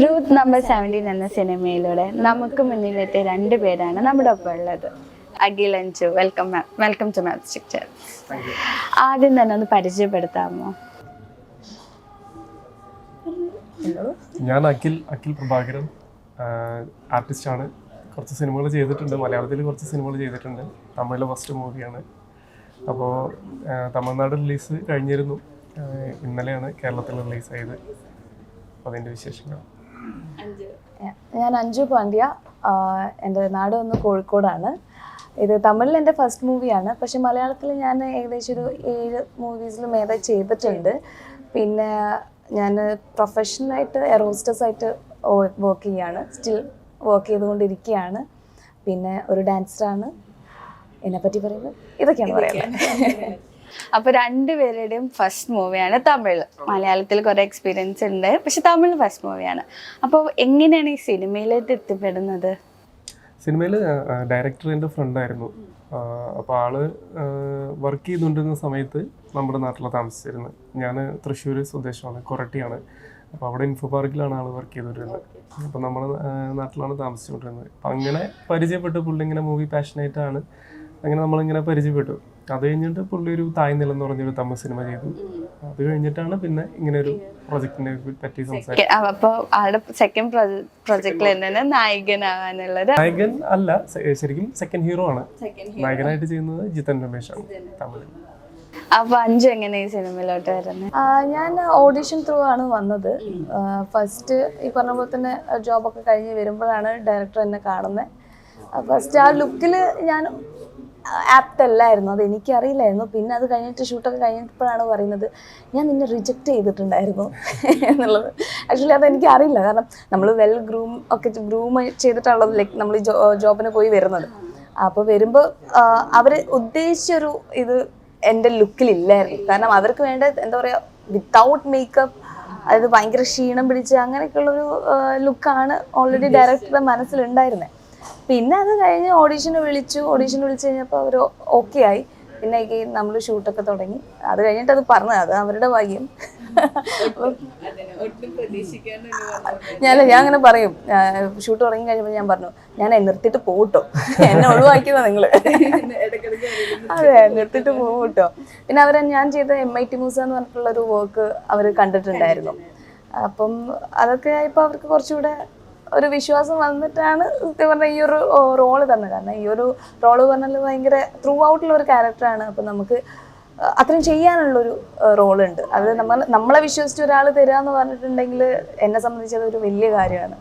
Ruth number 17 എന്ന സിനിമയിലൂടെ നമുക്ക് മുന്നിലെത്തിയ രണ്ടു പേരാണ് നമ്മുടെ ഒപ്പം ഉള്ളത്. അഖിൽ അഞ്ചു, വെൽക്കം ടു മാജിക് ചാനൽ. ആദ്യം തന്നെ ഒന്ന് പരിചയപ്പെടുത്താമോ? ഞാൻ അഖിൽ പ്രഭാകരൻ, ആർട്ടിസ്റ്റാണ്. കുറച്ച് സിനിമകൾ ചെയ്തിട്ടുണ്ട്, മലയാളത്തിൽ കുറച്ച് സിനിമകൾ ചെയ്തിട്ടുണ്ട്. തമിഴിലെ ഫസ്റ്റ് മൂവിയാണ്. അപ്പോൾ തമിഴ്നാട് റിലീസ് കഴിഞ്ഞിരുന്നു, ഇന്നലെയാണ് കേരളത്തിൽ റിലീസായത്. അപ്പോൾ അതിൻ്റെ വിശേഷങ്ങൾ. ഞാൻ അഞ്ജു പാണ്ഡ്യ, എൻ്റെ നാട് വന്ന് കോഴിക്കോടാണ്. ഇത് തമിഴിൽ എൻ്റെ ഫസ്റ്റ് മൂവിയാണ്. പക്ഷെ മലയാളത്തിൽ ഞാൻ ഏകദേശം ഒരു 7 മൂവീസിലും ഏതായി ചെയ്തിട്ടുണ്ട്. പിന്നെ ഞാൻ പ്രൊഫഷണലായിട്ട് എയർ ഹോസ്റ്റസായിട്ട് വർക്ക് ചെയ്യുകയാണ്, സ്റ്റിൽ വർക്ക് ചെയ്തുകൊണ്ടിരിക്കുകയാണ്. പിന്നെ ഒരു ഡാൻസറാണ്. എന്നെപ്പറ്റി പറയുന്നത് ഇതൊക്കെയാണ് പറയുന്നത്. അപ്പൊ രണ്ടുപേരുടെയും ഫസ്റ്റ് മൂവിയാണ് തമിഴ്. മലയാളത്തിൽ കുറെ എക്സ്പീരിയൻസ് ഉണ്ട്, പക്ഷെ തമിഴ് ഫസ്റ്റ് മൂവിയാണ്. അപ്പോൾ എങ്ങനെയാണ് ഈ സിനിമയിലേക്ക് എത്തിപ്പെടുന്നത്? സിനിമയിൽ ഡയറക്ടർ എൻ്റെ ഫ്രണ്ടായിരുന്നു. അപ്പോൾ ആള് വർക്ക് ചെയ്തുകൊണ്ടിരുന്ന സമയത്ത് നമ്മുടെ നാട്ടിൽ താമസിച്ചിരുന്നത്. ഞാൻ തൃശ്ശൂർ സ്വദേശമാണ്, കൊരട്ടിയാണ്. അപ്പോൾ അവിടെ ഇൻഫോ പാർക്കിലാണ് ആൾ വർക്ക് ചെയ്തുകൊണ്ടിരുന്നത്. അപ്പോൾ നമ്മുടെ നാട്ടിലാണ് താമസിച്ചുകൊണ്ടിരുന്നത്. അപ്പം അങ്ങനെ പരിചയപ്പെട്ടു. പുള്ളി ഇങ്ങനെ മൂവി പാഷനായിട്ടാണ്. അങ്ങനെ നമ്മളിങ്ങനെ പരിചയപ്പെട്ടു. അത് കഴിഞ്ഞിട്ട് പുള്ളി ഒരു തായ്നിലം എന്ന് പറഞ്ഞൊരു തമിഴ് സിനിമ ചെയ്തു. അത് കഴിഞ്ഞിട്ടാണ് പിന്നെ ഇങ്ങനെ ഒരു പ്രൊജക്റ്റിനെ പറ്റി സംസാരിച്ചത്. അപ്പോൾ ആളുടെ സെക്കൻഡ് പ്രൊജക്റ്റിൽ തന്നെ നായകനാവാനുള്ളത്? നായകൻ അല്ല, ശരിക്കും സെക്കൻഡ് ഹീറോ ആണ്. നായകനായിട്ട് ചെയ്യുന്നത് ജിതൻ രമേശാണ് തമിഴിൽ. അപ്പൊ അഞ്ചു എങ്ങനെ ഈ സിനിമയിലോട്ട് വരുന്നത്? ഞാൻ ഓഡിഷൻ ത്രൂ ആണ് വന്നത്. ഫസ്റ്റ് ഈ പറഞ്ഞ പോലെ തന്നെ ജോബൊക്കെ കഴിഞ്ഞ് വരുമ്പോഴാണ് ഡയറക്ടർ എന്നെ കാണുന്നത്. ഫസ്റ്റ് ആ ലുക്കിൽ ഞാൻ ആപ്റ്റ് അല്ലായിരുന്നു, അത് എനിക്കറിയില്ലായിരുന്നു. പിന്നെ അത് കഴിഞ്ഞിട്ട് ഷൂട്ടൊക്കെ കഴിഞ്ഞപ്പോഴാണ് പറയുന്നത് ഞാൻ നിന്നെ റിജക്റ്റ് ചെയ്തിട്ടുണ്ടായിരുന്നു എന്നുള്ളത്. ആക്ച്വലി അതെനിക്ക് അറിയില്ല, കാരണം നമ്മൾ ഗ്രൂം ചെയ്തിട്ടുള്ളത് ലൈക്ക് നമ്മൾ ഈ ജോബിന് പോയി വരുന്നത്. അപ്പോൾ വരുമ്പോൾ അവർ ഉദ്ദേശിച്ചൊരു ഇത് എൻ്റെ ലുക്കിലില്ലായിരുന്നു. കാരണം അവർക്ക് വേണ്ട എന്താ പറയുക, വിത്തൗട്ട് മേക്കപ്പ്, അതായത് ഭയങ്കര ക്ഷീണം പിടിച്ച് അങ്ങനെയൊക്കെയുള്ളൊരു ലുക്കാണ് ഓൾറെഡി ഡയറക്ടറുടെ മനസ്സിലുണ്ടായിരുന്നത്. പിന്നെ അത് കഴിഞ്ഞ് ഓഡീഷന് വിളിച്ചു കഴിഞ്ഞപ്പോൾ അവർ ഓക്കെ ആയി. പിന്നെ നമ്മൾ ഷൂട്ടൊക്കെ തുടങ്ങി. അത് കഴിഞ്ഞിട്ട് അത് പറഞ്ഞത് അത് അവരുടെ ഭാഗ്യം. ഞാൻ അങ്ങനെ പറയും, ഷൂട്ട് തുടങ്ങി കഴിഞ്ഞപ്പോൾ ഞാൻ പറഞ്ഞു ഞാൻ നിർത്തിയിട്ട് പോകട്ടോ, എന്നെ ഒഴിവാക്കിയതാ നിങ്ങൾ, അതെ നിർത്തിയിട്ട് പോകട്ടോ. പിന്നെ ഞാൻ ചെയ്ത MIT മൂസ എന്ന് പറഞ്ഞിട്ടുള്ളൊരു വർക്ക് അവർ കണ്ടിട്ടുണ്ടായിരുന്നു. അപ്പം അതൊക്കെ ആയപ്പോൾ അവർക്ക് കുറച്ചുകൂടെ ഒരു വിശ്വാസം വന്നിട്ടാണ് സത്യം പറഞ്ഞാൽ ഈ ഒരു റോള് തന്നെ. കാരണം ഈ ഒരു റോള് പറഞ്ഞാൽ ഭയങ്കര ത്രൂ ഔട്ടുള്ള ഒരു ക്യാരക്ടറാണ്. അപ്പം നമുക്ക് അത്രയും ചെയ്യാനുള്ളൊരു റോളുണ്ട്. അത് നമ്മളെ വിശ്വസിച്ച് ഒരാൾ തരിക എന്ന് പറഞ്ഞിട്ടുണ്ടെങ്കിൽ എന്നെ സംബന്ധിച്ചത് ഒരു വലിയ കാര്യമാണ്.